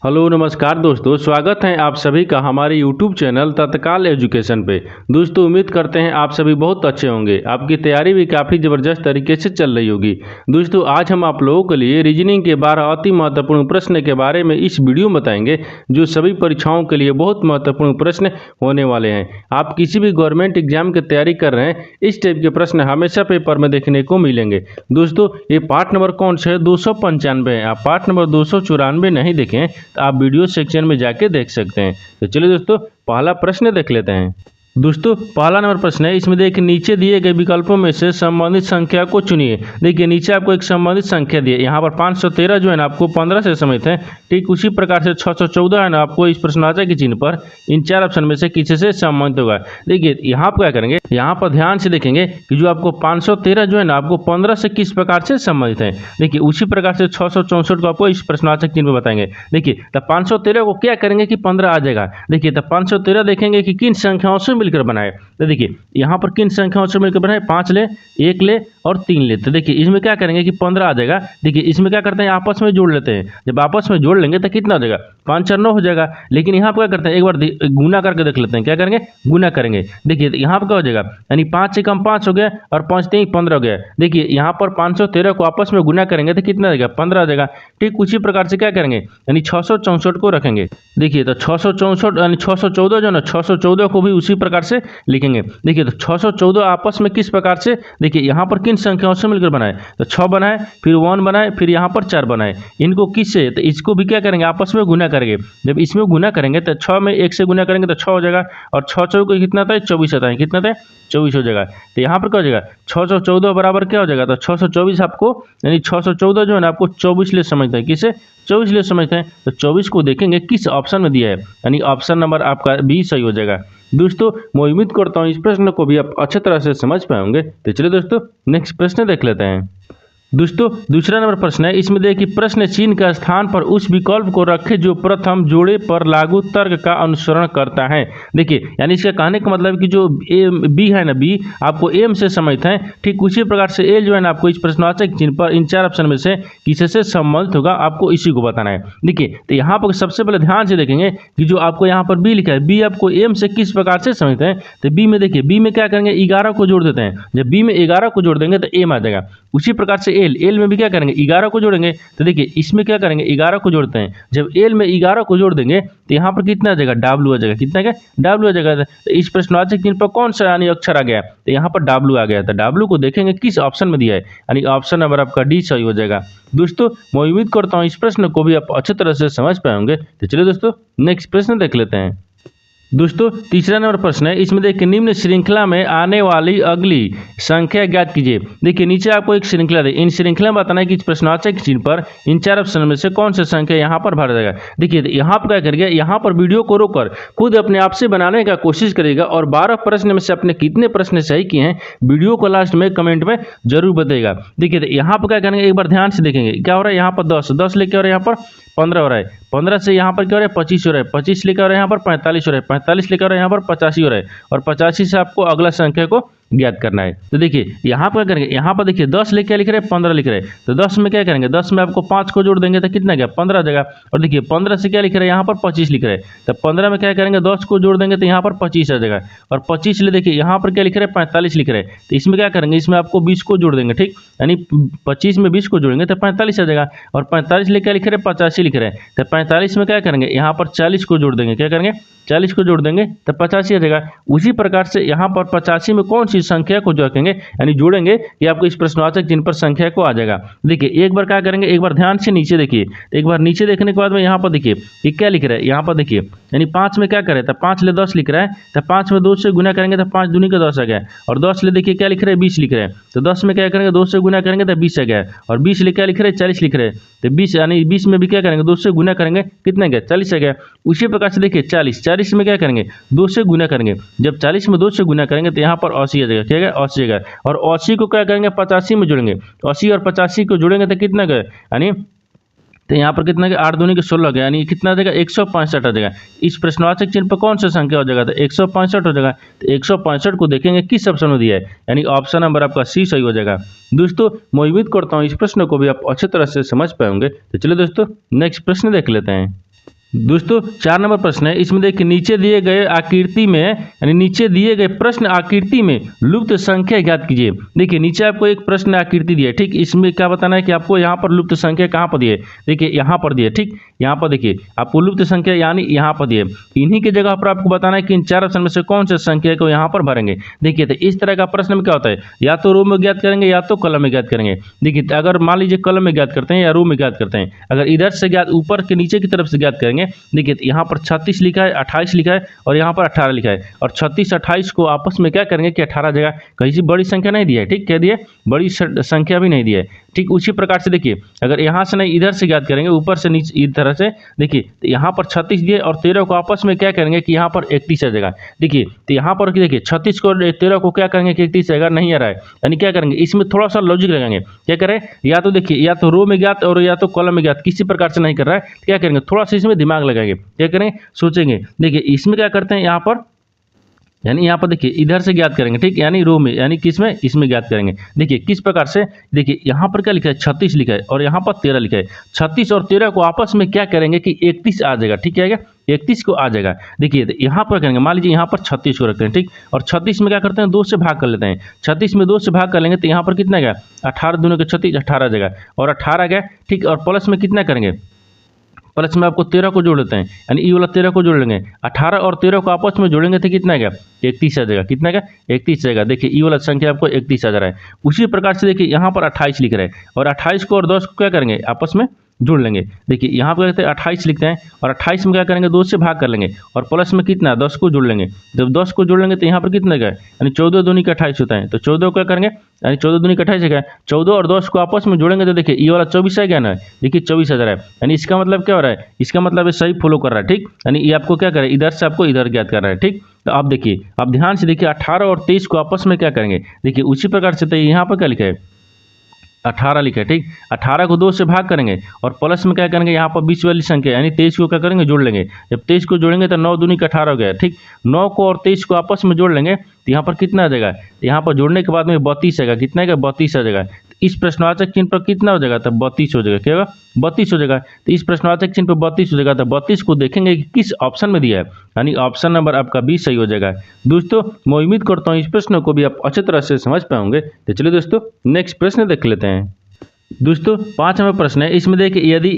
Hello नमस्कार दोस्तों, स्वागत है आप सभी का हमारे YouTube चैनल तत्काल एजुकेशन पे। दोस्तों उम्मीद करते हैं आप सभी बहुत अच्छे होंगे। आपकी तैयारी भी काफ़ी ज़बरदस्त तरीके से चल रही होगी। दोस्तों आज हम आप लोगों के लिए रीजनिंग के 12 अति महत्वपूर्ण प्रश्न के बारे में इस वीडियो में बताएंगे, जो सभी परीक्षाओं के लिए बहुत महत्वपूर्ण प्रश्न होने वाले हैं। आप किसी भी गवर्नमेंट एग्जाम की तैयारी कर रहे हैं, इस टाइप के प्रश्न हमेशा पेपर में देखने को मिलेंगे। दोस्तों ये पार्ट नंबर कौन सा है? 295 है। आप पार्ट नंबर 294 नहीं देखें आप वीडियो सेक्शन में जाके देख सकते हैं। तो चलिए दोस्तों पहला प्रश्न देख लेते हैं। दोस्तों पहला नंबर प्रश्न है, इसमें देखिए नीचे दिए गए विकल्पों में से संबंधित संख्या को चुनिए। देखिए नीचे आपको एक संबंधित संख्या दी है, यहाँ पर 513 जो है ना आपको 15 से समित है। ठीक उसी प्रकार से 614 है ना आपको इस प्रश्नवाचक के चिन्ह पर इन चार ऑप्शन में से किसी से संबंधित होगा। देखिए यहाँ पर क्या करेंगे, यहाँ पर ध्यान से देखेंगे कि जो आपको 513 जो है ना आपको 15 से किस प्रकार से संबंधित है। देखिए उसी प्रकार से 664 को आपको इस प्रश्नवाचक चिन्ह में बताएंगे। देखिए तब 513 को क्या करेंगे कि 15 आ जाएगा। देखिए तब 513 देखेंगे कि किन संख्याओं से मिलकर बनाए। तो देखिए यहाँ पर किन संख्याओं से मिलकर बनाए, 5 ले, 1 ले और 3 ले। तो देखिए इसमें क्या करेंगे कि 15 आ जाएगा। देखिए इसमें क्या करते हैं, आपस में जोड़ लेते हैं। जब आपस में जोड़ लेंगे तो कितना हो जाएगा, 5 4 9 हो जाएगा। लेकिन यहाँ पर क्या करते हैं, एक बार गुना करके देख लेते हैं। क्या करेंगे, गुना करेंगे। देखिए यहाँ पर क्या हो जाएगा, यानी 5 से कम 5 हो गया और 5 3 15 हो गया। देखिए यहाँ पर 513 को आपस में गुना करेंगे तो कितना आ जाएगा, 15 आ जाएगा। ठीक उसी प्रकार से क्या करेंगे, यानी 664 को रखेंगे। देखिए तो 664 यानी 614 जो ना 614 को भी उसी प्रकार से लिखेंगे। देखिए तो 614 आपस में किस प्रकार से, देखिए यहाँ पर किन संख्याओं से मिलकर बनाए, तो 6 बनाए, फिर 1 बनाए, फिर यहाँ पर 4 बनाए। इनको किससे, तो इसको भी क्या करेंगे, आपस में गुना करेंगे। जब इसमें गुना करेंगे तो 6 में 1 से गुना करेंगे तो 6 हो जाएगा और 6 चौक कितना था, 24 आता है। कितना था, 24 हो जाएगा। तो यहाँ पर क्या हो जाएगा, 614 बराबर क्या हो जाएगा, तो 624 आपको, यानी 614 जो है ना आपको 24 ले समझते हैं। किसे, 24 ले समझते हैं। तो 24 को देखेंगे किस ऑप्शन में दिया है, यानी ऑप्शन नंबर आपका बी सही हो जाएगा। दोस्तों मैं उम्मीद करता हूँ इस प्रश्न को भी आप अच्छे तरह से समझ पाएंगे। तो चलिए दोस्तों नेक्स्ट प्रश्न देख लेते हैं। दोस्तों दूसरा नंबर प्रश्न है, इसमें देखिए प्रश्न चिन्ह का स्थान पर उस विकल्प को रखें जो प्रथम जोड़े पर लागू तर्क का अनुसरण करता है। देखिए यानी इसका कहने का मतलब कि जो बी है ना, बी आपको एम से संबंधित है। ठीक उसी प्रकार से ए जो है ना आपको इस प्रश्नवाचक चिन्ह पर इन चार ऑप्शन में से किसी से संबंधित होगा, आपको इसी को बताना है। देखिए तो यहाँ पर सबसे पहले ध्यान से देखेंगे कि जो आपको यहाँ पर बी लिखा है, बी आपको एम से किस प्रकार से संबंधित है। तो बी में देखिए, बी में क्या करेंगे, 11 को जोड़ देते हैं। जब बी में 11 को जोड़ देंगे तो एम आ जाएगा। उसी प्रकार से एल में भी क्या करेंगे, 11 को जोड़ेंगे। तो देखिए इसमें क्या करेंगे, 11 को जोड़ते हैं। जब एल में 11 को जोड़ देंगे तो यहाँ पर कितना आ जाएगा, डब्ल्यू आ जाएगा। कितना क्या, डब्ल्यू आ जाएगा। तो इस प्रश्नवाचक चिन्ह पर कौन सा यानी अक्षर आ गया, तो यहाँ पर डब्ल्यू आ गया। तो डब्ल्यू को देखेंगे किस ऑप्शन में दिया है, यानी ऑप्शन नंबर आपका डी सही हो जाएगा। दोस्तों मैं उम्मीद करता हूँ इस प्रश्न को भी आप अच्छे तरह से समझ पाएंगे। तो चलिए दोस्तों नेक्स्ट प्रश्न देख लेते हैं। दोस्तों तीसरा नंबर प्रश्न है, इसमें देखिए निम्न श्रृंखला में आने वाली अगली संख्या ज्ञात कीजिए। देखिए नीचे आपको एक श्रृंखला दे, इन श्रृंखला में बताना है कि इस प्रश्नवाचक चिन्ह पर इन चार ऑप्शन में से कौन सी संख्या यहाँ पर भरा जाएगा। देखिए यहाँ पर क्या करिएगा, यहाँ पर वीडियो को रोककर खुद अपने आप से बनाने का कोशिश करिएगा और 12 प्रश्न में से अपने कितने प्रश्न सही किए हैं वीडियो को लास्ट में कमेंट में जरूर बताइएगा। देखिए यहाँ पर क्या करेंगे, एक बार ध्यान से देखेंगे क्या हो रहा है, यहाँ पर 10 लेके हो रहा है, यहाँ पर 15 हो रहा है, 15 से यहाँ पर क्या हो रहा है, 25 हो रहा है, 25 लेकर हो रहा है यहाँ पर 45 हो रहा है, 45 लेकर हो रहा है यहाँ पर 85 हो रहा है और 85 से आपको अगला संख्या को ज्ञात करना है। तो देखिए यहाँ पर क्या करेंगे, यहाँ पर देखिए 10 लेके क्या लिख रहे हैं, 15 लिख रहे हैं। तो 10 में क्या करेंगे, 10 में आपको 5 को जोड़ देंगे तो कितना गया, 15 आ जाएगा। और देखिए 15 से क्या लिख रहे हैं, यहाँ पर 25 लिख रहे हैं। तो 15 में क्या करेंगे, 10 को जोड़ देंगे तो यहाँ पर 25 आ जाएगा। और 25 ले देखिए यहाँ पर क्या लिख रहे हैं, 45 लिख रहे हैं। तो इसमें क्या करेंगे, इसमें आपको 20 को जोड़ देंगे। ठीक यानी 25 में 20 को जोड़ेंगे तो 45 आ जाएगा। और 45 ले क्या लिख रहे हैं, 85 लिख रहे हैं। तो 45 में क्या करेंगे, यहाँ पर 40 को जोड़ देंगे। क्या करेंगे, 40 को जोड़ देंगे तो 85 आ जाएगा। उसी प्रकार से यहाँ पर 85 में कौन सी संख्या को जोड़ेंगे, यानी जोड़ेंगे कि आपको इस प्रश्नवाचक चिन्ह पर संख्या को आ जाएगा। देखिए एक बार क्या करेंगे, एक बार ध्यान से नीचे देखिए। एक बार नीचे देखने के बाद में यहाँ पर देखिए ये क्या लिख रहा है, यहाँ पर देखिए यानी 5 में क्या करें, तो 5 ले 10 लिख रहा है। तो 5 में 2 से गुना करेंगे तो 5 दूनी का 10 आ गया। और 10 ले देखिए क्या लिख रहे हैं, 20 लिख रहे हैं। तो 10 में क्या करेंगे, 2 से गुना करेंगे तो 20 आ गया। और 20 ले क्या लिख रहे हैं, 40 लिख रहे हैं। तो 20 यानी 20 में भी क्या करेंगे, 2 से गुना करेंगे कितना गया, 40 आ गया। उसी प्रकार से देखिए 40 में क्या करेंगे, 2 से गुना करेंगे। जब 40 में 2 से गुना करेंगे तो यहाँ पर 80 आ जाएगा। क्या है, 80 आ जाएगा। और 80 को क्या करेंगे, 85 में जोड़ेंगे। 80 और 85 को जोड़ेंगे तो कितना गया, यानी तो यहाँ पर कितना गया, 8 दूनी के 16 गया, यानी कितना आ जाएगा, 165 आ जाएगा। इस प्रश्नवाचक चिन्ह पर कौन सा संख्या हो जाएगा, तो 165 हो जाएगा। तो 165 को देखेंगे किस ऑप्शन में दिया है, यानी ऑप्शन नंबर आपका सी सही हो जाएगा। दोस्तों मैं उम्मीद करता हूँ इस प्रश्न को भी आप अच्छी तरह से समझ पाएंगे। तो चलिए दोस्तों नेक्स्ट प्रश्न देख लेते हैं। दोस्तों 4 नंबर प्रश्न है, इसमें देखिए नीचे दिए गए आकृति में यानी नीचे दिए गए प्रश्न आकृति में लुप्त संख्या ज्ञात कीजिए। देखिए नीचे आपको एक प्रश्न आकृति दी है, ठीक, इसमें क्या बताना है कि आपको यहाँ पर लुप्त संख्या कहाँ पर दी है, देखिए यहाँ पर दी है, ठीक, यहाँ पर देखिए आपको लुप्त संख्या यानी यहाँ पर दी है। इन्हीं की जगह पर आपको बताना है कि इन 4 ऑप्शन में से कौन सी संख्या को यहाँ पर भरेंगे। देखिए तो इस तरह का प्रश्न में क्या होता है, या तो रो में ज्ञात करेंगे या तो कॉलम में ज्ञात करेंगे। देखिए अगर मान लीजिए कॉलम में ज्ञात करते हैं या रो में ज्ञात करते हैं, अगर इधर से ज्ञात ऊपर के नीचे की तरफ से ज्ञात करेंगे, देखिए यहाँ पर 36 लिखा है, 28 लिखा है और यहाँ पर 18 लिखा है, और 36 28 को आपस में क्या करेंगे कि 18 जगह कहीं से बड़ी संख्या नहीं दी है, ठीक, क्या दिए, बड़ी संख्या भी नहीं दी है। ठीक उसी प्रकार से देखिए अगर यहाँ से नहीं इधर से ज्ञात करेंगे, ऊपर से नीचे इस तरह से, देखिए तो यहाँ पर 36 दिए और 13 को आपस में क्या करेंगे कि यहाँ पर 31 आ जाएगा। देखिए तो यहाँ पर देखिए 36 को 13 को क्या करेंगे कि 31 अगर नहीं आ रहा है, यानी क्या करेंगे, इसमें थोड़ा सा लॉजिक लगाएंगे। क्या करें, या तो देखिए या तो रो में ज्ञात और या तो कॉलम में ज्ञात, किसी प्रकार से नहीं कर रहा है, क्या करेंगे, थोड़ा सा इसमें दिमाग लगाएंगे, क्या करें, सोचेंगे। देखिए इसमें क्या करते हैं, यहाँ पर यानी यहाँ पर देखिए इधर से ज्ञात करेंगे, ठीक, यानी रो में यानी किस में, इसमें ज्ञात करेंगे। देखिए किस प्रकार से, देखिए यहाँ पर क्या लिखा है, 36 लिखा है और यहाँ पर 13 लिखा है। 36 और 13 को आपस में क्या करेंगे कि 31 आ जाएगा, ठीक है, 31 को आ जाएगा। देखिए यहाँ पर करेंगे, मान लीजिए यहाँ पर 36 को रखते हैं, ठीक, और 36 में क्या करते हैं, 2 से भाग कर लेते हैं। 36 में 2 से भाग कर लेंगे तो यहाँ पर कितना गया, 18 दूनी के 36, 18 जगह और 18 गया, ठीक, और प्लस में कितना करेंगे, प्लस में आपको 13 को जोड़ लेते हैं, यानी ये वाला 13 को जोड़ लेंगे, 18 और 13 को आपस में जोड़ेंगे तो कितना गया, 31 आ जाएगा, कितना गया, 31 आएगा। देखिए ये वाला संख्या आपको 31 आ जा रहा है। उसी प्रकार से देखिए यहाँ पर 28 लिख रहे हैं और 28 को और 10 को क्या करेंगे, आपस में जोड़ लेंगे। देखिए यहाँ पर क्या करते हैं, 28 लिखते हैं और 28 में क्या करेंगे, 2 से भाग कर लेंगे और प्लस में कितना, 10 को जोड़ लेंगे। जब 10 को जोड़ लेंगे तो यहाँ पर कितना गया, यानी 14 दूनी का 28 होता है, तो 14 क्या करेंगे, यानी 14 दूनी का 28 है, 14 और 10 को आपस में जोड़ेंगे तो देखिए ये वाला 24 है क्या ना, देखिए 24 आ जा रहा है। यानी इसका मतलब क्या हो रहा है, इसका मतलब सही फॉलो कर रहा है, ठीक, यानी ये आपको क्या करे, इधर से आपको इधर ज्ञात कर रहा है, ठीक। तो आप देखिए, आप ध्यान से देखिए 18 और 23 को आपस में क्या करेंगे, देखिए उसी प्रकार से तो यहाँ पर क्या लिखा है, 18 लिखा है, ठीक, 18 को 2 से भाग करेंगे और प्लस में क्या करेंगे, यहाँ पर 20 वाली संख्या यानी 23 को क्या करेंगे, जोड़ लेंगे। जब 23 को जोड़ेंगे तो 9 दूनी का 18 हो गया, ठीक, 9 को और 23 को आपस में जोड़ लेंगे तो यहाँ पर कितना आ जाएगा, यहाँ पर जोड़ने के बाद में 32 आएगा, कितना आएगा, 32 आ जाएगा। इस प्रश्नवाचक चिन्ह पर कितना हो जाएगा, तब 32 हो जाएगा, क्या होगा, 32 हो जाएगा। तो इस प्रश्नवाचक चिन्ह पर 32 हो जाएगा, तो 32 को देखेंगे कि किस ऑप्शन में दिया है, यानी ऑप्शन नंबर आपका 20 सही हो जाएगा। दोस्तों मैं उम्मीद करता हूँ इस प्रश्न को भी आप अच्छी तरह से समझ पाओगे। तो चलिए दोस्तों नेक्स्ट प्रश्न देख लेते हैं। दोस्तों 5 नंबर प्रश्न है, इसमें देखिए यदि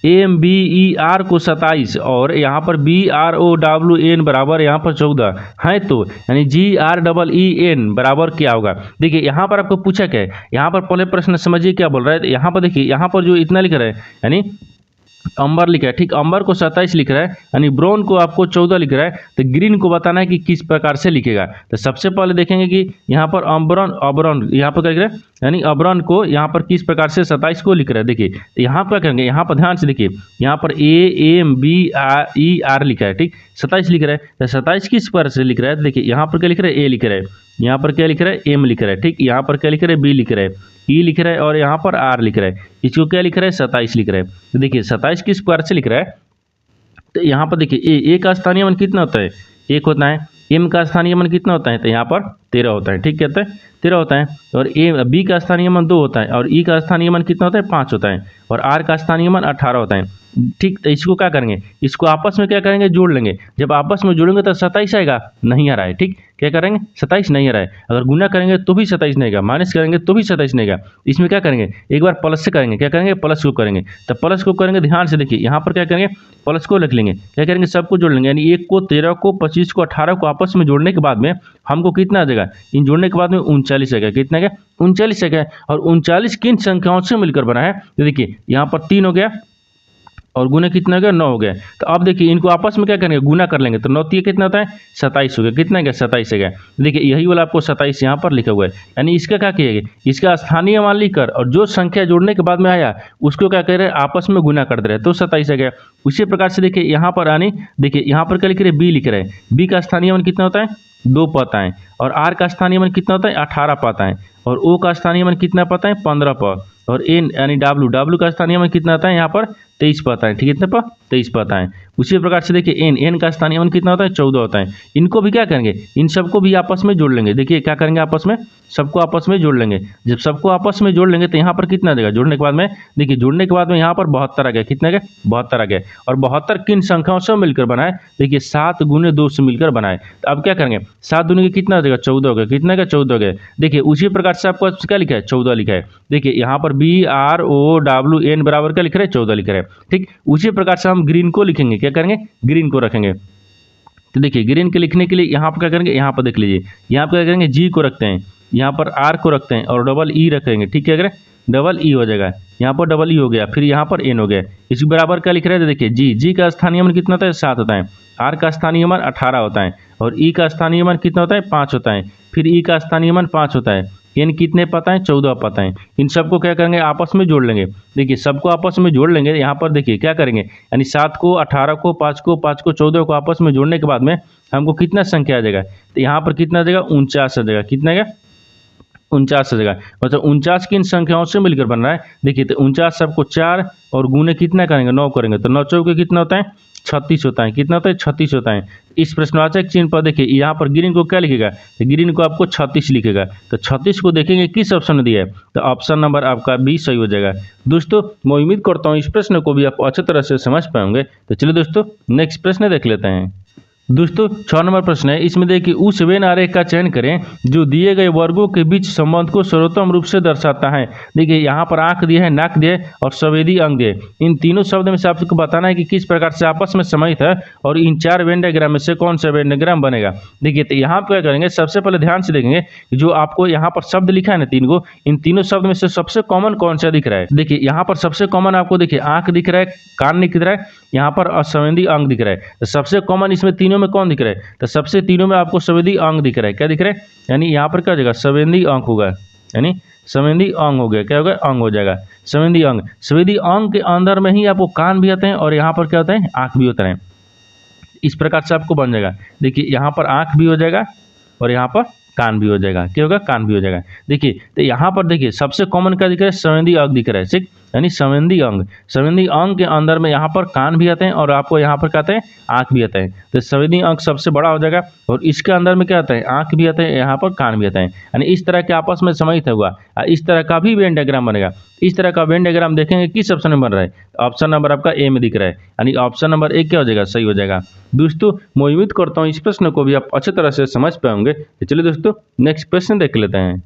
AMBER को 27 और यहाँ पर BROWN बराबर यहाँ पर 14 है तो यानी GREEN बराबर क्या होगा। देखिए यहाँ पर आपको पूछा क्या है, यहाँ पर पहले प्रश्न समझिए क्या बोल रहा है। यहाँ पर देखिए यहाँ पर जो इतना लिख रहा है यानी अंबर लिखा है, ठीक, अंबर को 27 लिख रहा है, यानी ब्राउन को आपको 14 लिख रहा है, तो ग्रीन को बताना है कि किस प्रकार से लिखेगा। तो सबसे पहले देखेंगे कि यहाँ पर अब्राउन यहाँ पर क्या लिख रहा है, यानी अब्राउन को यहाँ पर किस प्रकार से 27 को लिख रहा है। देखिए तो यहाँ पर क्या करेंगे, यहाँ पर ध्यान से देखिए, यहाँ पर AMBER लिखा है, ठीक, 27 लिख रहा है, तो 27 किस प्रकार से लिख रहा है, देखिए यहाँ पर क्या लिख रहा है, A लिख रहा है, यहाँ पर क्या लिख रहा है, M लिख रहा है, ठीक, यहाँ पर क्या लिख रहा है, B लिख रहा है, E लिख रहा है और यहाँ पर R लिख रहा है। इसको क्या लिख रहा है, 27 लिख रहा है। तो देखिए 27 किस प्रकार से लिख रहा है, तो यहाँ पर देखिए A का स्थानीय मान कितना होता है, 1 होता है, M का स्थानीय मान कितना होता है, तो यहाँ पर 13 होता है, ठीक, कहते हैं 13 होता है, और B का स्थानीय मान 2 होता है और E का स्थानीय मान कितना होता है, 5 होता है, और R का स्थानीय मान 18 होता है, ठीक। तो इसको क्या करेंगे, इसको आपस में क्या करेंगे, जोड़ लेंगे। जब आपस में जोड़ेंगे तो 27 आएगा, नहीं आ रहा है, ठीक, क्या करेंगे, 27 नहीं आ रहा है। अगर गुना करेंगे तो भी 27 नहीं आएगा, माइनस करेंगे तो भी 27 नहीं आएगा। इसमें क्या करेंगे, एक बार प्लस से करेंगे, क्या करेंगे, प्लस को करेंगे। तो प्लस को करेंगे, ध्यान से देखिए यहाँ पर क्या करेंगे, प्लस को लिख लेंगे, क्या करेंगे, सबको जोड़ लेंगे, यानी 1 को 13 को 25 को 18 को आपस में जोड़ने के बाद में हमको कितना आ जाएगा, इन जोड़ने के बाद में 39 आएगा, कितना आएगा, 39 आएगा। और 39 किन संख्याओं से मिलकर बना है, तो देखिए यहाँ पर 3 हो गया और गुना कितना हो गया, 9 हो गया। तो अब देखिए इनको आपस में क्या करेंगे, गुना कर लेंगे, तो 9 3 कितना होता है, 27 हो गया, कितना गया, 27 गया। देखिए यही वाला आपको 27 यहाँ पर लिखा हुआ है, यानी इसका क्या किएगा, इसका स्थानीय मान लिखकर और जो संख्या जोड़ने के बाद में आया उसको क्या कर रहे हैं, आपस में गुना कर दे रहे हैं, तो 27 आ गया। उसी प्रकार से देखिए यहाँ पर आने, देखिए यहाँ पर क्या लिख रहे हैं, B लिख रहे हैं, B का स्थानीय मान कितना होता है, 2 पाता है, और R का स्थानीय मान कितना होता है, 18 पाता है, और O का स्थानीय मान कितना पाता है, 15 पा, और एन यानी डब्ल्यू, डब्ल्यू का स्थानीय मान कितना आता है यहाँ पर 23 पर आता है, ठीक है, कितने पर 23 पर आता है। उसी प्रकार से देखिए एन का स्थानीय मान कितना होता है 14 होता है। इनको भी क्या करेंगे, इन सबको भी आपस में जोड़ लेंगे। देखिए क्या करेंगे, आपस में सबको आपस में जोड़ लेंगे। जब सबको आपस में जोड़ लेंगे तो यहाँ पर कितना देगा, जोड़ने के बाद में देखिए जोड़ने के बाद में यहाँ पर 72 आ गया, कितना आ गया 72 आ गया। और 72 किन संख्याओं से मिलकर बनाए, देखिए 7 गुने 2 से मिलकर बनाए। तो अब क्या करेंगे, 7 दूनी के कितना देगा 14 हो गया, कितना का 14 हो गया। देखिए उसी प्रकार से आपको क्या लिखा है 14 लिखा है। देखिए यहाँ पर BROWN बराबर क्या लिख रहे हैं 14 लिख रहे हैं, ठीक। उसी प्रकार से हम ग्रीन को लिखेंगे, क्या करेंगे ग्रीन को रखेंगे। तो देखिए ग्रीन के लिखने के लिए यहाँ पर क्या करेंगे, यहाँ पर देख लीजिए, यहाँ पर क्या करेंगे G को रखते हैं, यहाँ पर R को रखते हैं और डबल E रखेंगे, ठीक है, अगर डबल E हो जाएगा, यहाँ पर डबल E हो गया, फिर यहाँ पर N हो गया। इसी बराबर क्या लिख रहे हैं, देखिए G का स्थानीय मान कितना होता है 7 होता है, R का स्थानीय मान 18 होता है और E का स्थानीय मान कितना होता है 5 होता है, फिर E का स्थानीय मान 5 होता है, N कितने पता है 14 पता है। इन सबको क्या करेंगे आपस में जोड़ लेंगे। देखिए सबको आपस में जोड़ लेंगे, यहाँ पर देखिए क्या करेंगे, यानी 7 को 18 को 5 को 5 को 14 को आपस में जोड़ने के बाद में हमको कितना संख्या आ जाएगा, तो यहाँ पर कितना आ जाएगा 49 आ जाएगा, कितना आएगा 49 आ जाएगा। मतलब 49 किन संख्याओं से मिलकर बन रहा है, देखिए तो 49 सबको 4 और गुने कितना करेंगे 9 करेंगे, तो 9 चौके कितना होता है 36 होता है, कितना होता है 36 होता है। इस प्रश्नवाचक चिन्ह पर देखिए यहाँ पर ग्रीन को क्या लिखेगा, ग्रीन को आपको 36 लिखेगा। तो 36 को देखेंगे किस ऑप्शन में दिया है, तो ऑप्शन नंबर आपका बी सही हो जाएगा। दोस्तों मैं उम्मीद करता हूँ इस प्रश्न को भी आप अच्छी तरह से समझ पाएंगे। तो चलिए दोस्तों नेक्स्ट प्रश्न देख लेते हैं। दोस्तों 6 नंबर प्रश्न है, इसमें देखिए उस वेन आरेख का चयन करें जो दिए गए वर्गों के बीच संबंध को सर्वोत्तम रूप से दर्शाता है। देखिए यहाँ पर आंख दिया है, नाक दिया है और संवेदी अंग दिए। इन तीनों शब्द में से आपको बताना है कि किस प्रकार से आपस में समाहित है और इन 4 वेन डायग्राम में से कौन सा वेन डायग्राम बनेगा। देखिए तो यहाँ पर क्या करेंगे, सबसे पहले ध्यान से देखेंगे जो आपको यहाँ पर शब्द लिखा है ना 3 को, इन तीनों शब्द में से सबसे कॉमन कौन सा दिख रहा है। देखिए यहाँ पर सबसे कॉमन आपको देखिए आंख दिख रहा है, कान दिख रहा है, यहाँ पर असंवेदी अंग दिख रहा है। तो सबसे कॉमन इसमें तीनों में कौन दिख रहा है, तो सबसे तीनों में आपको संवेदी अंग दिख रहा है। क्या दिख रहा है, यानी यहाँ पर क्या हो जाएगा संवेदी अंग होगा, यानी संवेदी अंग हो गया, क्या होगा अंग हो जाएगा संवेदी अंग। संवेदी अंग के अंदर में ही आपको कान भी आते हैं और यहाँ पर क्या होता है आंख भी होता है। इस प्रकार से आपको बन जाएगा। देखिए यहाँ पर आंख भी हो जाएगा और यहाँ पर कान भी हो जाएगा, क्या होगा कान भी हो जाएगा। देखिए तो यहाँ पर देखिए सबसे कॉमन क्या दिख रहा है संवेदी अंग दिख रहा है, ठीक, यानी संवेदी अंग। संवेदी अंग के अंदर में यहाँ पर कान भी आते हैं और आपको यहाँ पर क्या आता है आंख भी आता है। तो संवेदी अंग सबसे बड़ा हो जाएगा और इसके अंदर में क्या आता है आंख भी आता है, यहाँ पर कान भी आता है, यानी इस तरह के आपस में समाहित हुआ। इस तरह का भी वेन डायग्राम बनेगा। इस तरह का वेन डायग्राम देखेंगे किस ऑप्शन में बन रहा है, ऑप्शन नंबर आपका ए में दिख रहा है, यानी ऑप्शन नंबर ए क्या हो जाएगा सही हो जाएगा। दोस्तों मैं उम्मीद करता हूँ इस प्रश्न को भी आप अच्छी तरह से समझ पाएंगे। तो चलिए दोस्तों नेक्स्ट प्रश्न देख लेते हैं।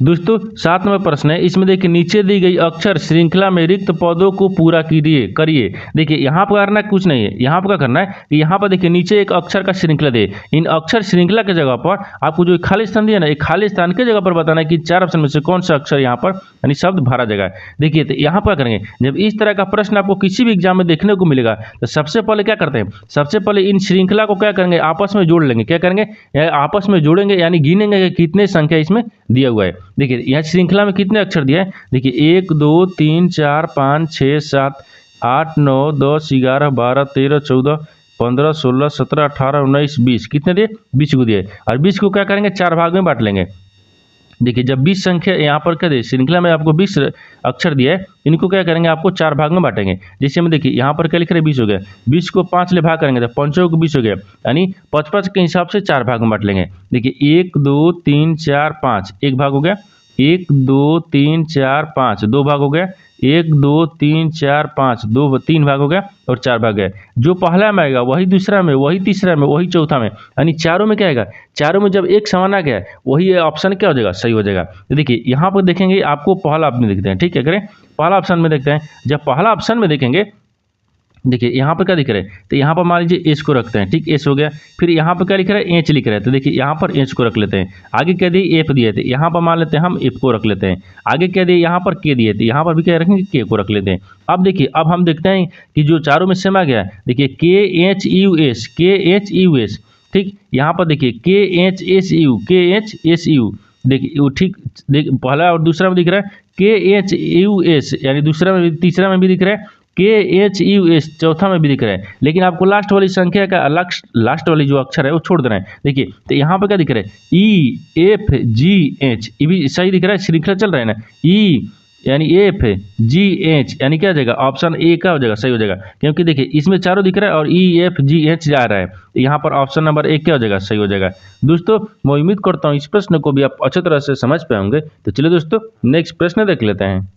दोस्तों 7 नंबर प्रश्न है, इसमें देखिए नीचे दी गई अक्षर श्रृंखला में रिक्त पदों को पूरा करिए। देखिए यहाँ पर करना कुछ नहीं है, यहाँ पर क्या करना है कि यहाँ पर देखिए नीचे एक अक्षर का श्रृंखला दे, इन अक्षर श्रृंखला के जगह पर आपको जो खाली स्थान दिया ना, एक खाली स्थान के जगह पर बताना है कि 4 ऑप्शन में से कौन सा अक्षर यहाँ पर यानी शब्द भरा जाएगा। देखिए तो यहाँ पर करेंगे, जब इस तरह का प्रश्न आपको किसी भी एग्जाम में देखने को मिलेगा तो सबसे पहले क्या करते हैं, सबसे पहले इन श्रृंखला को क्या करेंगे आपस में जोड़ लेंगे। क्या करेंगे आपस में जोड़ेंगे, यानी गिनेंगे कि कितने संख्या इसमें दिया हुआ है। देखिए यह श्रृंखला में कितने अक्षर दिया है, देखिए 1 2 3 4 5 6 7 8 9 10 11 12 13 14 15 16 17 18 19 20 कितने दिए 20 को दिए। और 20 को क्या करेंगे 4 भाग में बांट लेंगे। देखिए जब 20 संख्या यहाँ पर क्या दिए श्रृंखला में आपको 20 अक्षर दिया है, इनको क्या करेंगे आपको 4 भाग में बांटेंगे। जैसे में देखिए यहाँ पर क्या लिख रहे हैं 20 हो गया, 20 को 5 ले भाग करेंगे तो 5 को 20 हो गया, यानी 5 के हिसाब से 4 भाग में बांट लेंगे। देखिए 1 2 3 4 5 एक भाग हो गया, 1 2 3 4 5 दो भाग हो गया, 1 2 3 4 5 3 भाग हो गया और 4 भाग है। जो पहला में आएगा वही दूसरा में, वही तीसरा में, वही चौथा में, यानी चारों में क्या आएगा, चारों में जब एक समान आ गया वही ऑप्शन क्या हो जाएगा सही हो जाएगा। तो देखिए यहाँ पर देखेंगे आपको पहला ऑप्शन देखते हैं, ठीक है, करें पहला ऑप्शन में देखते हैं। जब पहला ऑप्शन में देखेंगे देखिए यहाँ पर क्या दिख रहा है, तो यहाँ पर मान लीजिए एच को रखते हैं, ठीक एच हो गया। फिर यहाँ पर क्या लिख रहा है एच लिख रहा है, तो देखिए यहाँ पर एच को रख लेते हैं। आगे क्या दिए एफ दिए थे, यहाँ पर मान लेते हैं हम एफ को रख लेते हैं। आगे क्या दिए यहाँ पर के दिए थे, यहाँ पर भी क्या रखेंगे के को रख लेते हैं। अब देखिए अब हम देखते हैं कि जो चारों में सेम आ गया, देखिए KHUS, ठीक। यहाँ पर देखिए KHSU, देखिए वो ठीक पहला और दूसरा में दिख रहा है KHUS, यानी दूसरा में तीसरा में भी दिख रहा है KHUS, चौथा में भी दिख रहा है। लेकिन आपको लास्ट वाली संख्या का लास्ट वाली जो अक्षर है वो छोड़ देना है। देखिए तो यहाँ पर क्या दिख रहा है EFGH, ये भी सही दिख रहा है, श्रृंखला चल रहा है ना, यानी एफ जी एच, यानी क्या हो जाएगा, ऑप्शन ए का हो जाएगा, सही हो जाएगा। क्योंकि देखिए इसमें चारों दिख रहा है और ई एफ जी एच जा रहा है, तो यहाँ पर ऑप्शन नंबर ए क्या हो जाएगा, सही हो जाएगा। दोस्तों मैं उम्मीद करता हूँ इस प्रश्न को भी आप अच्छी तरह से समझ पाए होंगे। तो चलिए दोस्तों नेक्स्ट प्रश्न देख लेते हैं।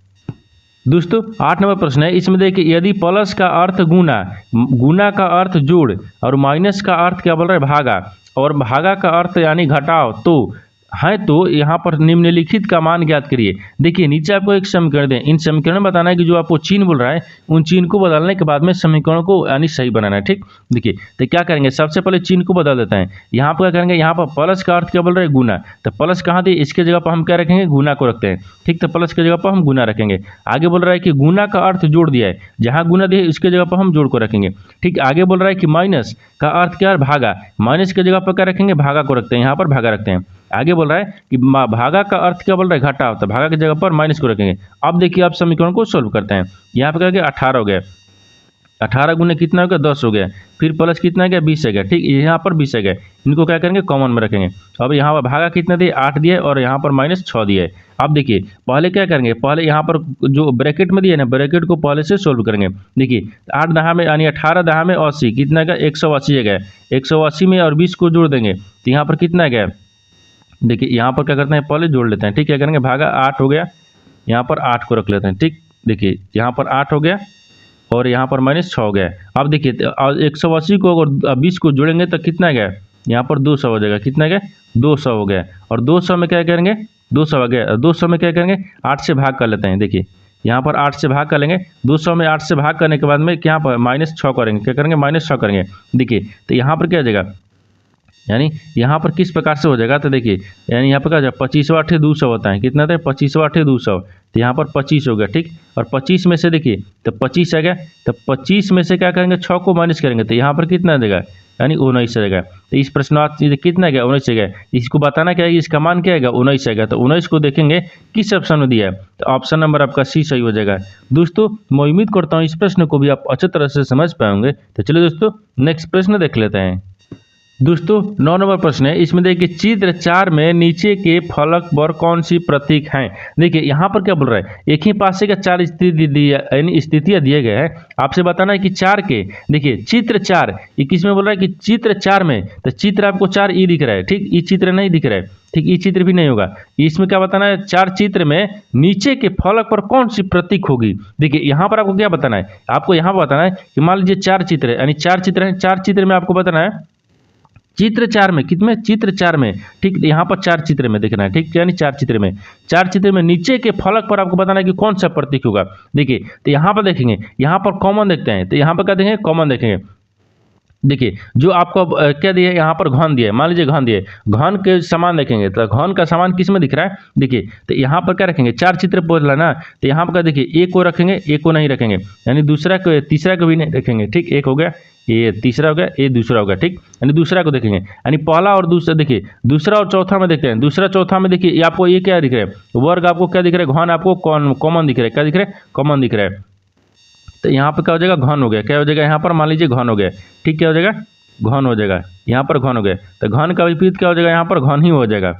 दोस्तों 8 नंबर प्रश्न है, इसमें देखिए यदि प्लस का अर्थ गुना, गुना का अर्थ जोड़ और माइनस का अर्थ क्या बोल रहा है, भागा, और भागा का अर्थ यानी घटाओ तो है, तो यहाँ पर निम्नलिखित का मान ज्ञात करिए। देखिए नीचे आपको एक समीकरण दें, इन समीकरण में बताना है कि जो आपको चिन्ह बोल रहा है उन चिन्ह को बदलने के बाद में समीकरण को यानी सही बनाना है, ठीक। देखिए तो क्या करेंगे, सबसे पहले चिन्ह को बदल देते हैं। यहाँ पर क्या करेंगे, यहाँ पर प्लस का अर्थ क्या बोल रहे हैं, गुना, तो प्लस कहाँ दिए, इसके जगह पर हम क्या रखेंगे, गुना को रखते हैं, ठीक। तो प्लस की जगह पर हम गुना रखेंगे। आगे बोल रहा है कि गुना का अर्थ जोड़ दिया है, जहाँ गुना दिया है उसके जगह पर हम जोड़ को रखेंगे, ठीक। आगे बोल रहा है कि माइनस का अर्थ क्या है, भागा, माइनस की जगह पर क्या रखेंगे, भागा को रखते हैं, यहाँ पर भागा रखते हैं। आगे बोल रहा है कि भागा का अर्थ क्या बोल रहा है, घटा, तो भागा की जगह पर माइनस को रखेंगे। अब देखिए आप समीकरण को सोल्व करते हैं। यहाँ पर क्या गया, 18 हो गया, 18 गुने कितना हो गया, 10 हो गया, फिर प्लस कितना गया, 20 है गया, ठीक। यहाँ पर 20 है गया, इनको क्या करेंगे, कॉमन में रखेंगे। अब यहाँ पर भागा कितना दिए, 8 दिए, और यहाँ पर माइनस 6 दिए। अब देखिए पहले क्या करेंगे, पहले यहाँ पर जो ब्रैकेट में दिए ना, ब्रैकेट को पहले से सोल्व करेंगे। देखिए 8 दहा में यानी 18 दहा में 80, कितना गया, 180 है गया, 180 में और 20 को जोड़ देंगे तो यहाँ पर कितना गया। देखिए यहाँ पर क्या करते हैं, पहले जोड़ लेते हैं, ठीक। क्या करेंगे, भागा 8 हो गया, यहाँ पर 8 को रख लेते हैं, ठीक। देखिए यहाँ पर 8 हो गया और यहाँ पर माइनस 6 हो गया। अब देखिए 180 को अगर 20 को जोड़ेंगे तो कितना गया, यहाँ पर 200 हो जाएगा, कितना गया, 200 हो गया। और 200 में क्या करेंगे, 200 हो गया, 200 में क्या करेंगे, 8 से भाग कर लेते हैं। देखिए यहाँ पर 8 से भाग कर लेंगे, 200 में 8 से भाग करने के बाद में क्या पर माइनस 6 करेंगे, क्या करेंगे, माइनस 6 करेंगे। देखिए तो यहाँ पर क्या हो जाएगा, यानी यहाँ पर किस प्रकार से हो जाएगा, तो देखिए यानी यहाँ पर क्या हो जाएगा, 25वां 8 200 होता है, कितना था, 25वां 8 200, तो यहाँ पर 25 हो गया, ठीक। और 25 में से देखिए तो 25 आ गया, तो 25 में से क्या करेंगे, 6 को माइनस करेंगे तो यहाँ पर कितना देगा, यानी 19 आएगा। तो इस प्रश्न कितना गया, 19 आएगा। इसको बताना क्या है, इसका मान क्या आएगा, 19 आएगा। तो 19 को देखेंगे किस ऑप्शन में दिया है, तो ऑप्शन नंबर आपका सी सही हो जाएगा। दोस्तों मैं उम्मीद करता हूँ इस प्रश्न को भी आप अच्छी तरह से समझ पाएंगे। तो चलिए दोस्तों नेक्स्ट प्रश्न देख लेते हैं। दोस्तों 9 नंबर प्रश्न है, इसमें देखिए चित्र 4 में नीचे के फलक पर कौन सी प्रतीक हैं। देखिए यहाँ पर क्या बोल रहा है, एक ही पासे का 4 स्थितियां दिए गए हैं, आपसे बताना है कि 4 के, देखिए चित्र 4 ये किस में बोल रहा है कि चित्र 4 में, तो चित्र आपको 4 ई दिख रहा है, ठीक। ई चित्र नहीं दिख रहा है, ठीक, ई चित्र भी नहीं होगा। इसमें क्या बताना है, 4 चित्र में नीचे के फलक पर कौन सी प्रतीक होगी। देखिए यहाँ पर आपको क्या बताना है, आपको यहाँ पर बताना है कि मान लीजिए 4 चित्र है, यानी 4 चित्र है, 4 चित्र में आपको बताना है चित्र 4 में, कितने, चित्र 4 में, ठीक। यहाँ पर 4 चित्र में देखना है, ठीक, यानी 4 चित्र में, 4 चित्र में नीचे के फलक पर आपको बताना है कि कौन सा प्रतीक होगा। देखिए तो यहाँ पर देखेंगे, यहाँ पर कॉमन देखते हैं, तो यहाँ पर क्या देखेंगे, कॉमन देखेंगे। देखिए जो आपको क्या दिया है, यहाँ पर घन दिया है, मान लीजिए घन दिया है, घन के समान देखेंगे तो घन का समान किस में दिख रहा है। देखिए तो यहाँ पर क्या रखेंगे, 4 चित्र बोला ना, तो यहाँ पर क्या देखिए, एक को रखेंगे, एक को नहीं रखेंगे, यानी दूसरा को, तीसरा को भी नहीं रखेंगे, ठीक। एक हो गया, ये तीसरा हो गया, ये दूसरा हो गया, ठीक। यानी दूसरा को देखेंगे, यानी पहला और दूसरा, देखिए दूसरा और चौथा में देखते हैं। दूसरा चौथा में देखिए आपको ये क्या दिख रहा है, वर्ग आपको क्या दिख रहा है, घन आपको कॉमन दिख रहा है, क्या दिख रहा है, कॉमन दिख रहा है। तो यहाँ पर क्या हो जाएगा, घन हो गया, क्या हो जाएगा, यहाँ पर मान लीजिए घन हो गया, ठीक। क्या हो जाएगा, घन हो जाएगा, यहाँ पर घन हो गया। तो घन का विपरीत क्या हो जाएगा, यहाँ पर घन ही हो जाएगा।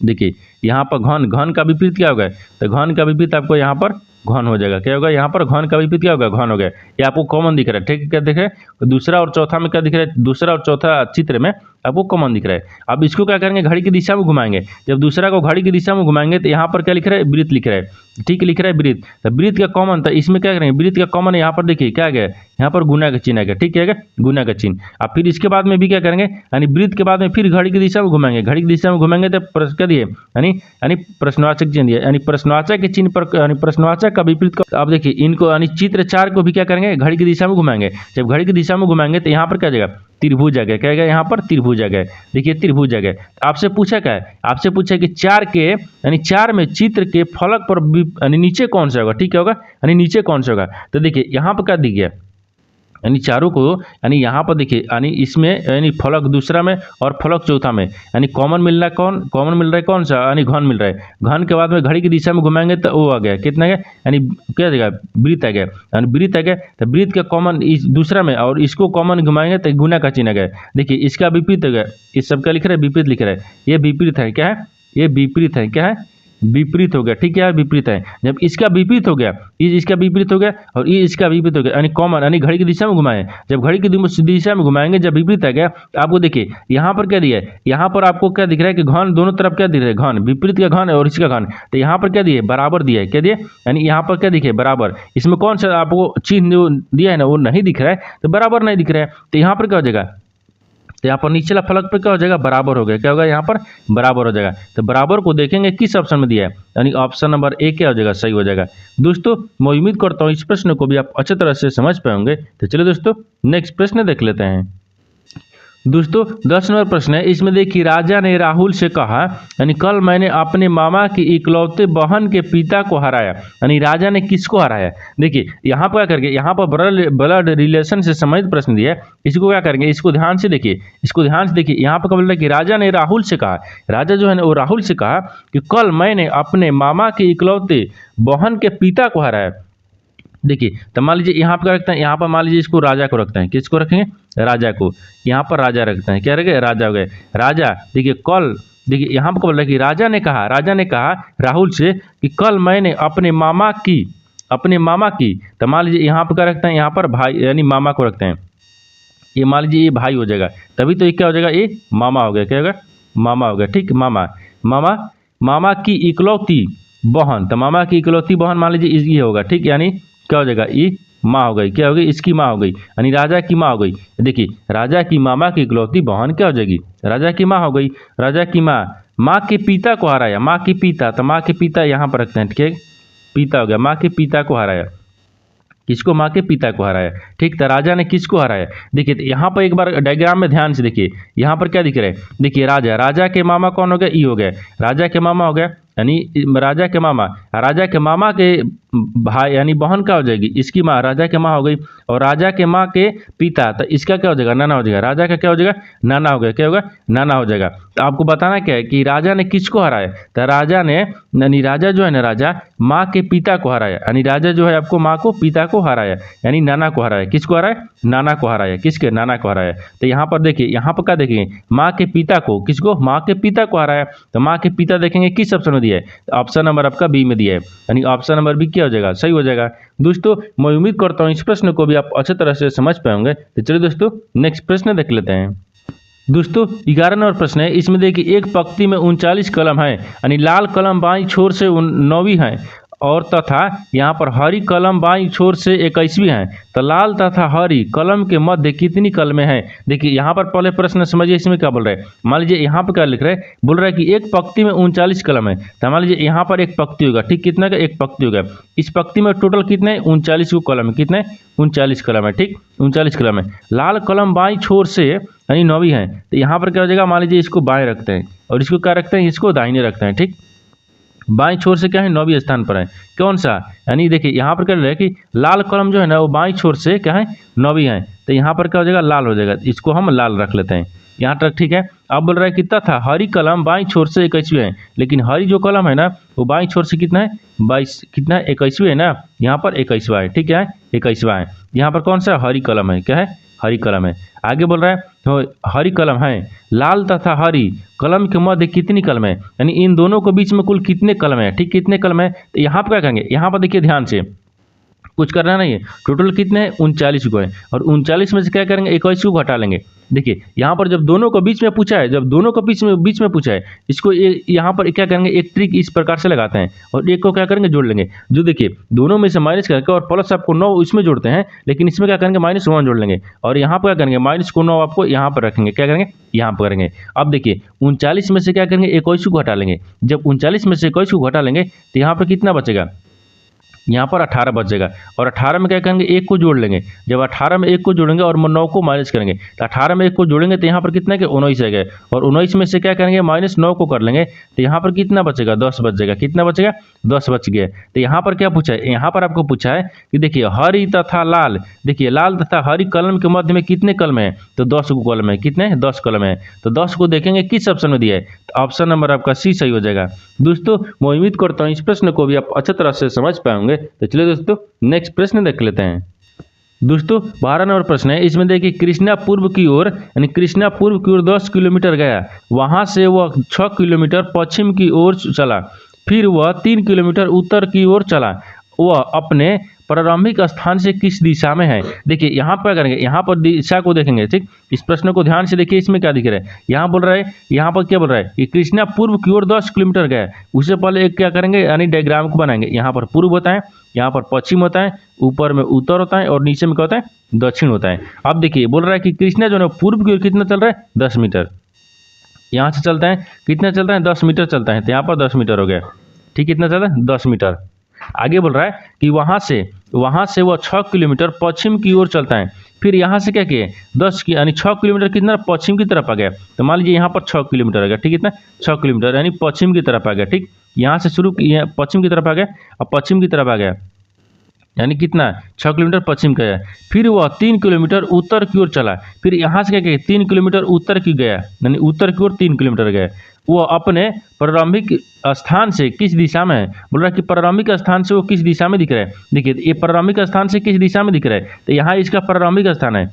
देखिए यहाँ पर घन, घन का विपरीत क्या होगा, तो घन का विपरीत आपको यहाँ पर घन हो जाएगा, क्या होगा, यहाँ पर घन का विपरीत क्या होगा, घन हो गया। ये आपको कॉमन दिख रहा है, ठीक। क्या दिख रहा है, दूसरा और चौथा में क्या दिख रहा है, दूसरा और चौथा चित्र में आपको कॉमन दिख रहा है। अब इसको क्या करेंगे, घड़ी की दिशा में घुमाएंगे। जब दूसरा को घड़ी की दिशा में घुमाएंगे तो यहाँ पर क्या लिख रहा है, वृत्त लिख रहा है, ठीक, लिख रहा है वृत्त। तो वृत्त का कॉमन, तो इसमें क्या करेंगे, वृत्त का कॉमन यहाँ पर देखिए क्या गया, यहाँ पर गुना का चिन्ह आ गया, ठीक है, गुना का चिन्ह। अब फिर इसके बाद में भी क्या करेंगे, यानी वृत्त के बाद में फिर घड़ी की दिशा में घुमाएंगे, घड़ी की दिशा में घुमाएंगे तो क्या दिए, यानी प्रश्नवाचक चिन्ह दिया, यानी प्रश्नवाचक के चिन्ह पर, यानी प्रश्नवाचक का विपरीत। अब देखिए इनको यानी चित्र 4 को भी क्या करेंगे, घड़ी की दिशा में घुमाएंगे। जब घड़ी की दिशा में घुमाएंगे तो यहाँ पर क्या जाएगा, त्रिभुज आ गया, क्या गया, यहाँ पर त्रिभुज आ गया। देखिए त्रिभुज आ गया। आपसे पूछा क्या है, आपसे पूछा कि 4 के, यानी 4 में चित्र के फलक पर यानी नीचे कौन सा होगा, ठीक है होगा, यानी नीचे कौन सा होगा। तो देखिए यहाँ पर क्या दिख गया, यानी चारों को, यानी यहाँ पर देखिए, यानी इसमें यानी फलक दूसरा में और फलक चौथा में, यानी कॉमन मिल रहा है, कॉमन मिल रहा है कौन सा, यानी घन मिल रहा है। घन के बाद में घड़ी की दिशा में घुमाएंगे तो वो आ गया, कितना गया, यानी क्या देगा, वृत्त आ गया, यानी वृत्त आ गया। तो वृत्त का कॉमन इस दूसरा में और इसको कॉमन घुमाएंगे तो गुना का चिन्ह आ गया। देखिए इसका विपरीत हो गया, इस सबका लिख रहा है विपरीत लिख रहा है, ये विपरीत है, क्या है, ये विपरीत है, क्या है, विपरीत हो गया, ठीक है यार, विपरीत है। जब इसका विपरीत हो गया, ये इसका विपरीत हो गया और ये इसका विपरीत हो गया, यानी कॉमन, यानी घड़ी की दिशा में घुमाएं। जब घड़ी की दिशा में घुमाएंगे, जब विपरीत आ गया, आपको देखिए यहाँ पर क्या दिया है, यहाँ पर आपको क्या दिख रहा है कि घन दोनों तरफ क्या दिख रहा है, घन, विपरीत का घन और इसका घन। तो यहाँ पर क्या दिया है, बराबर दिया है, क्या दिया, यानी यहाँ पर क्या दिखे, बराबर। इसमें कौन सा आपको चिन्ह जो दिया है ना वो नहीं दिख रहा है, तो बराबर नहीं दिख रहा है, तो यहाँ पर क्या हो जाएगा, तो यहाँ पर नीचला फलक पे क्या हो जाएगा, बराबर हो गया, क्या होगा यहाँ पर, बराबर हो जाएगा। तो बराबर को देखेंगे किस ऑप्शन में दिया है, यानी ऑप्शन नंबर ए क्या हो जाएगा, सही हो जाएगा। दोस्तों मैं उम्मीद करता हूँ इस प्रश्न को भी आप अच्छी तरह से समझ पाएंगे। तो चलिए दोस्तों नेक्स्ट प्रश्न देख लेते हैं। दोस्तों 10 नंबर प्रश्न है, इसमें देखिए राजा ने राहुल से कहा, यानी कल मैंने अपने मामा की इकलौते बहन के पिता को हराया, यानी राजा ने किसको हराया। देखिए यहाँ पर क्या करके, यहाँ पर ब्लड रिलेशन से संबंधित प्रश्न दिया है, इसको क्या करेंगे, इसको ध्यान से देखिए, इसको ध्यान से देखिए। यहाँ पर क्या बोल रहा है कि राजा ने राहुल से कहा, राजा जो है ना वो राहुल से कहा कि कल मैंने अपने मामा के इकलौते बहन के पिता को हराया। देखिए तो मान लीजिए यहाँ पर क्या रखते हैं, यहाँ पर मान लीजिए इसको राजा को रखते हैं, किसको रखेंगे, राजा को, यहाँ पर राजा रखते हैं, क्या रखे, राजा हो गए, राजा। देखिए कल, देखिए यहाँ पर बोल रहा है कि राजा ने कहा राहुल से कि कल मैंने अपने मामा की, तो मान लीजिए यहाँ पर क्या रखते हैं, यहाँ पर भाई यानी मामा को रखते हैं, ये मान लीजिए ये भाई हो जाएगा, तभी तो ये क्या हो जाएगा, ये मामा हो गया, क्या होगा, मामा हो गया, ठीक, मामा की इकलौती बहन, तो मामा की इकलौती बहन मान लीजिए ये होगा, ठीक, यानी क्या हो जाएगा, ये माँ हो गई, क्या हो गई, इसकी माँ हो गई, यानी राजा की माँ हो गई। देखिए राजा की मामा की इकलौती बहन क्या हो जाएगी, राजा की माँ हो गई। राजा की माँ के पिता को हराया, माँ के पिता, तो माँ के पिता यहाँ पर रखते हैं, ठीक है, पिता हो गया, माँ के पिता को हराया, किसको, माँ के पिता को हराया, ठीक। तो राजा ने किसको हराया, देखिए तो यहाँ पर एक बार डायग्राम में ध्यान से देखिए, यहाँ पर क्या दिख रहा है, देखिए राजा के मामा कौन हो गया, ई हो गया, राजा के मामा हो गया, यानी राजा के मामा के भाई यानी बहन क्या हो जाएगी, इसकी माँ, राजा के माँ हो गई, और राजा के माँ के पिता, तो इसका क्या हो जाएगा, नाना हो जाएगा, राजा का क्या हो जाएगा, नाना हो गया, क्या होगा, नाना हो जाएगा। तो आपको बताना क्या है कि राजा ने किसको हराया, तो राजा ने, यानी राजा जो है ना, राजा माँ के पिता को हराया, यानी राजा जो है आपको माँ को, पिता को हराया, यानी नाना को हराया, किसको हराया, नाना को हराया, किसके, नाना को हराया। तो यहाँ पर देखिए, यहाँ पर क्या देखेंगे, माँ के पिता को, किसको, माँ के पिता को हराया, तो माँ के पिता देखेंगे किस ऑप्शन में दिया है, तो ऑप्शन नंबर आपका बी में दिया है, यानी ऑप्शन नंबर बी क्या हो जाएगा, सही हो जाएगा। दोस्तों मैं उम्मीद करता हूँ इस प्रश्न को भी आप अच्छी तरह से समझ पाएंगे। तो चलिए दोस्तों नेक्स्ट प्रश्न देख लेते हैं। दोस्तों 11 नंबर प्रश्न है, इसमें देखिए एक पंक्ति में 39 कलम है, यानी लाल कलम बाईं छोर से 9वीं है, और तथा यहाँ पर हरी कलम बाईं छोर से 21वीं है, तो लाल तथा हरी कलम के मध्य कितनी कलमें हैं। देखिए यहाँ पर पहले प्रश्न समझिए, इसमें क्या बोल रहा है, मान लीजिए यहाँ पर क्या लिख रहा है, बोल रहा है कि एक पंक्ति में 39 कलम है, तो मान लीजिए यहाँ पर एक पंक्ति होगा, ठीक, कितना का, एक पंक्ति होगा, इस पंक्ति में टोटल कितने, 39 को कलम है, कितने, 39 कलम है, ठीक, 39 कलम है। लाल कलम बाईं छोर से यानी 9वीं है, तो यहाँ पर क्या हो जाएगा, मान लीजिए इसको बाएं रखते हैं और इसको क्या रखते हैं, इसको दाहिने रखते हैं, ठीक, बाईं छोर से क्या है, 9वीं स्थान पर है, कौन सा, यानी देखिए यहाँ पर क्या है कि लाल कलम जो है ना वो बाईं छोर से क्या है, 9वीं है, तो यहाँ पर क्या हो जाएगा, लाल हो जाएगा, इसको हम लाल रख लेते हैं यहाँ तक, ठीक है। अब बोल रहा है कि तथा हरी कलम बाईं छोर से 21वीं है, लेकिन हरी जो कलम है ना वो बाईं छोर से कितना है, 22, कितना है, 21वीं है ना, यहाँ पर 21वां है, ठीक है, 21वां है, यहाँ पर कौन सा हरी कलम है, क्या है, हरी कलम है। आगे बोल रहा है तो हरी कलम है, लाल तथा हरी कलम के मध्य कितनी कलम है, यानी इन दोनों के बीच में कुल कितने कलम है, ठीक, कितने कलम है। तो यहाँ पर क्या करेंगे, यहाँ पर देखिए ध्यान से, कुछ करना नहीं है, टोटल कितने हैं, 39 को है, और 39 में से क्या करेंगे, 21 को घटा लेंगे। देखिए यहाँ पर जब दोनों को बीच में पूछा है, बीच में पूछा है, इसको यहाँ पर क्या करेंगे, एक ट्रिक इस प्रकार से लगाते हैं और एक को क्या करेंगे, जोड़ लेंगे। जो देखिए दोनों में से माइनस करके और प्लस आपको 9 इसमें जोड़ते हैं, लेकिन इसमें क्या करेंगे, -1 जोड़ लेंगे, और यहाँ पर क्या करेंगे, -9 आपको यहाँ पर रखेंगे, क्या करेंगे, यहाँ पर करेंगे। अब देखिए 39 में से क्या करेंगे, 21 को घटा लेंगे। जब 39 में से 21 को घटा लेंगे तो यहाँ पर कितना बचेगा, यहाँ पर 18 बचेगा, और 18 में क्या करेंगे, 1 को जोड़ लेंगे। जब 18 में 1 को जोड़ेंगे और 9 को माइनस करेंगे, तो 18 में 1 को जोड़ेंगे तो यहाँ पर कितना है, 19 है, और 19 में से क्या करेंगे, -9 को कर लेंगे, तो यहाँ पर कितना बचेगा, 10 बचेगा, कितना बचेगा, 10 बच गया। तो यहाँ पर क्या पूछा है, यहाँ पर आपको पूछा है कि देखिए हरी तथा लाल, देखिए लाल तथा हरी कलम के मध्य में कितने कलम है, तो 10 को कलम है, कितने, 10 कलम है। तो 10 को देखेंगे किस ऑप्शन में दिया है, तो ऑप्शन नंबर आपका सी सही हो जाएगा। दोस्तों मैं उम्मीद करता हूँ इस प्रश्न को भी आप अच्छी तरह से समझ पाएंगे। तो चलिए दोस्तों नेक्स्ट प्रश्न देख लेते हैं। दोस्तों 12 नंबर प्रश्न है, इसमें देखिए कृष्णा पूर्व की ओर, यानी कृष्णा पूर्व की ओर 10 किलोमीटर गया, वहां से वह 6 किलोमीटर पश्चिम की ओर चला, फिर वह 3 किलोमीटर उत्तर की ओर चला। वह अपने प्रारंभिक स्थान से किस दिशा में है? देखिए यहाँ पर करेंगे, यहाँ पर दिशा को देखेंगे। ठीक, इस प्रश्न को ध्यान से देखिए, इसमें क्या दिख रहा है। यहाँ बोल रहा है, यहाँ पर क्या बोल रहा है कि कृष्णा पूर्व की ओर 10 किलोमीटर गया। उससे पहले एक क्या करेंगे, यानी डायग्राम को बनाएंगे। यहाँ पर पूर्व होता है, यहाँ पर पश्चिम होता है, ऊपर में उत्तर होता है और नीचे में क्या होता है, दक्षिण होता है। अब देखिए बोल रहा है कि कृष्णा जो है पूर्व की ओर कितना चल रहा है, 10 मीटर। यहाँ से चलता है, कितना चलता है, 10 मीटर चलता है। तो यहाँ पर 10 मीटर हो गया। ठीक, कितना चल रहा है, 10 मीटर। आगे बोल रहा है कि वहाँ से वह 6 किलोमीटर पश्चिम की ओर चलता है। फिर यहाँ से क्या किए, 10 की यानी 6 किलोमीटर कितना पश्चिम की तरफ आ गया। तो मान लीजिए यहाँ पर 6 किलोमीटर आ गया। ठीक, कितना 6 किलोमीटर यानी पश्चिम की तरफ आ गया। ठीक, यहाँ से शुरू पश्चिम की तरफ आ गया, अब पश्चिम की तरफ आ गया यानी कितना 6 किलोमीटर पश्चिम का है। फिर वह 3 किलोमीटर उत्तर की ओर चला। फिर यहाँ से क्या किया, 3 किलोमीटर उत्तर की गया, यानी उत्तर की ओर 3 किलोमीटर गया। वो अपने प्रारंभिक स्थान से किस दिशा में है? बोल रहा है कि प्रारंभिक स्थान से वो किस दिशा में दिख रहा है। देखिए ये प्रारंभिक स्थान से किस दिशा में दिख रहा है, तो यहाँ इसका प्रारंभिक स्थान है।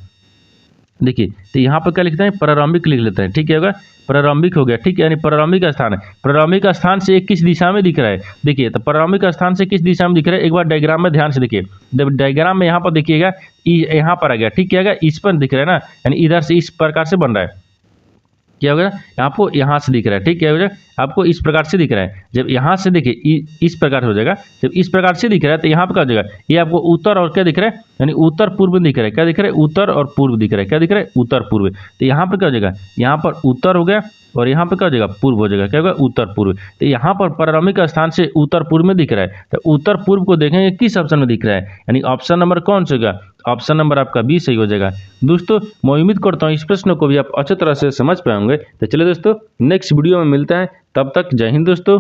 देखिए तो यहाँ पर क्या लिखते हैं, प्रारंभिक लिख लेते हैं। ठीक है, होगा प्रारंभिक हो गया। ठीक है, यानी प्रारंभिक स्थान है। प्रारंभिक स्थान से किस दिशा में दिख रहा है। देखिए तो प्रारंभिक स्थान से किस दिशा में दिख रहा है, एक बार डायग्राम में ध्यान से देखिए। डायग्राम में यहाँ पर देखिएगा, यहाँ पर आ गया। ठीक है, इस पर दिख रहा है ना, यानी इधर से इस प्रकार से बन रहा है। क्या होगा, आपको यहाँ से दिख रहा है। ठीक है, हो जाएगा आपको इस प्रकार से दिख रहा है। जब यहाँ से देखिए इस प्रकार से हो जाएगा। जब इस प्रकार से दिख रहा है तो यहाँ पर क्या हो जाएगा, ये आपको उत्तर और क्या दिख रहा है, यानी उत्तर पूर्व दिख रहा है। क्या दिख रहा है, उत्तर और पूर्व दिख रहा है। क्या दिख रहा है, उत्तर पूर्व। तो यहाँ पर क्या हो जाएगा, यहाँ पर उत्तर हो गया और यहाँ पर क्या हो जाएगा, पूर्व हो जाएगा। क्या होगा, उत्तर पूर्व। तो यहाँ पर प्रारंभिक स्थान से उत्तर पूर्व में दिख रहा है। तो उत्तर पूर्व को देखेंगे किस ऑप्शन में दिख रहा है, यानी ऑप्शन नंबर कौन सा होगा, ऑप्शन नंबर आपका बी सही हो जाएगा। दोस्तों मैं उम्मीद करता हूँ इस प्रश्न को भी आप अच्छी तरह से समझ पाएंगे। तो चलिए दोस्तों नेक्स्ट वीडियो में मिलते हैं, तब तक जय हिंद दोस्तों।